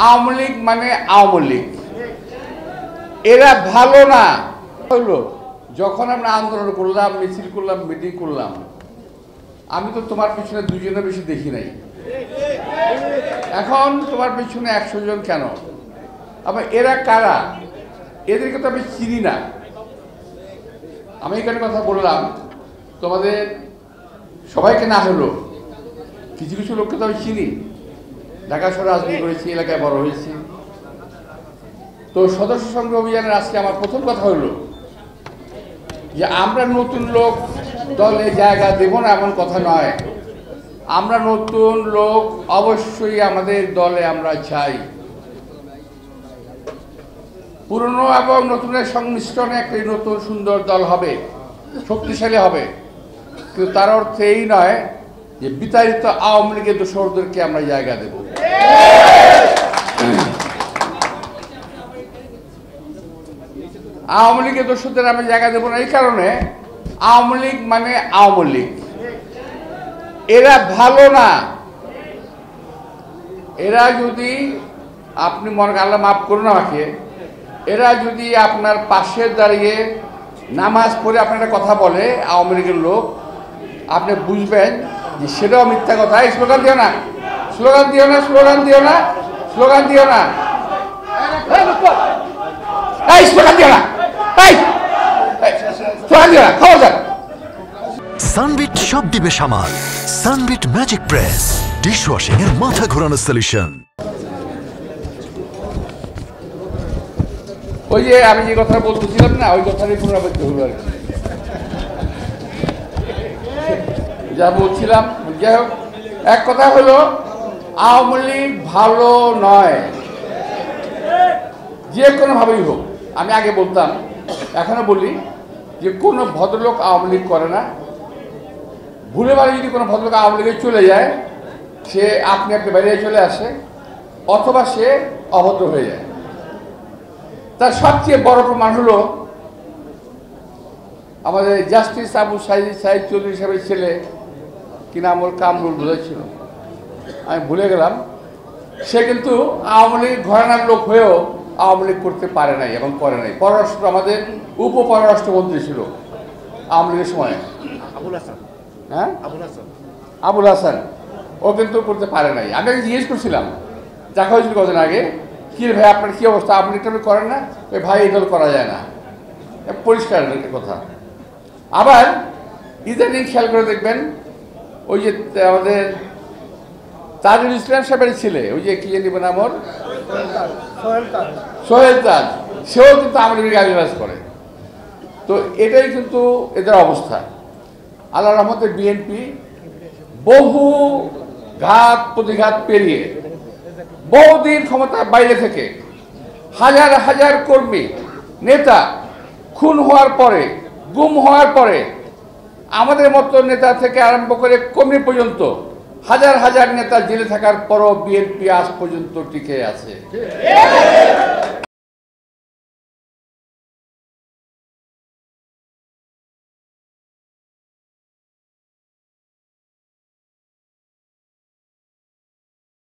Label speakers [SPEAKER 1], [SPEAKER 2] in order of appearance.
[SPEAKER 1] আওয়ামী লীগ মানে আওয়ামী লীগ, এরা ভালো না। হইলো যখন আমরা আন্দোলন করলাম, মিছিল করলাম, মিটিং করলাম, আমি তো তোমার পিছনে দুজনের বেশি দেখি নাই। এখন তোমার পিছনে 100 জন কেন? আবার এরা কারা? এদেরকে তো আমি চিনি না। আমি এখানে কথা বললাম, তোমাদের সবাইকে না হলো কিছু কিছু লোককে তো আমি চিনি। ঢাকা শহরে রাজনীতি করেছি, এলাকায় বড় হয়েছি। তো সদস্য সংগ্রহ অভিযানের আজকে আমার প্রথম কথা হলো যে আমরা নতুন লোক দলে জায়গা দেব না এমন কথা নয়। আমরা নতুন লোক অবশ্যই আমাদের দলে আমরা চাই। পুরনো এবং নতুনের সংমিশ্রণে একটি নতুন সুন্দর দল হবে, শক্তিশালী হবে। কিন্তু তার অর্থ এই নয় যে বিতাড়িত আওয়ামী লীগের দোসরদেরকে আমরা জায়গা দেব। আওয়ামী লীগের দোসরদের আমি জায়গা দেব না এই কারণে, আওয়ামী লীগ মানে আওয়ামী লীগ, এরা ভালো না। এরা যদি আপনি মনে আল্লাহ মাফ করুন আমাকে, এরা যদি আপনার পাশে দাঁড়িয়ে নামাজ পড়ে আপনার কথা বলে আওয়ামী লীগের লোক, আপনি বুঝবেন যে সেটাও মিথ্যা কথা। এই স্লোগান দিও না, স্লোগান দিও না, স্লোগান দিও না, স্লোগান দিও না, এই স্লোগান দিও না, এই স্লোগান দিও না, খবরদার।
[SPEAKER 2] সানবিট সব দিবে সামাল। সানবিট ম্যাজিক প্রেস ডিশওয়াশিং এর মাথা ঘোরানোর সলিউশন।
[SPEAKER 1] ওই যে আমি যে কথা বলতেছিলাম না, ওই কথারই পুনরাবৃত্তি হলো আর কি। যা বলছিলাম, যাই হোক, এক কথা হলো আওয়ামী লীগ ভালো নয়, যে কোনোভাবেই হোক। আমি আগে বলতাম, এখনো বলি যে কোনো ভদ্রলোক আওয়ামী লীগ করে না। ভুলে বাড়ি যদি কোনো ভদ্রলোক আওয়ামী লীগে চলে যায়, সে আপনি বাইরে চলে আসে, অথবা সে অভদ্র হয়ে যায়। তার সবচেয়ে বড় প্রমাণ হলো আমাদের জাস্টিস আবু সাইদ চৌধুরী সাহেবের ছেলে, কি নাম ওর, কামরুল বোধহয় ছিল, আমি ভুলে গেলাম। সে কিন্তু আওয়ামী লীগ ঘরানার লোক হয়েও আওয়ামী লীগ করতে পারে নাই এবং করে নাই। পররাষ্ট্র আমাদের উপপররাষ্ট্রমন্ত্রী ছিল আওয়ামী লীগের সময়, হ্যাঁ, আবুল হাসান, ও কিন্তু করতে পারে নাই। আমি জিজ্ঞেস করছিলাম, দেখা হয়েছিল কদিন আগে, কি ভাই আপনার কী অবস্থা, আপনি এটা করেন না? ওই ভাই এই দল করা যায় না, পরিষ্কার একটা কথা। আবার ইদানিং খেয়াল করে দেখবেন, ওই যে আমাদের তাজুল ইসলাম সাহেবের ছেলে, ওই যে কি জানি নাম ওর, সোহেল তাজ, সেও কিন্তু আওয়ামী লীগের গালিবাজ করে। তো এটাই কিন্তু এদের অবস্থা। আল্লাহ রহমতে বিএনপি বহু ঘাত প্রতিঘাত পেরিয়ে বহুদিন ক্ষমতার বাইরে থেকে হাজার হাজার কর্মী নেতা খুন হওয়ার পরে, গুম হওয়ার পরে, আমাদের মতো নেতা থেকে আরম্ভ করে কর্মী পর্যন্ত হাজার হাজার নেতা জেলে থাকার পরও বিএনপি আজ পর্যন্ত টিকে আছে।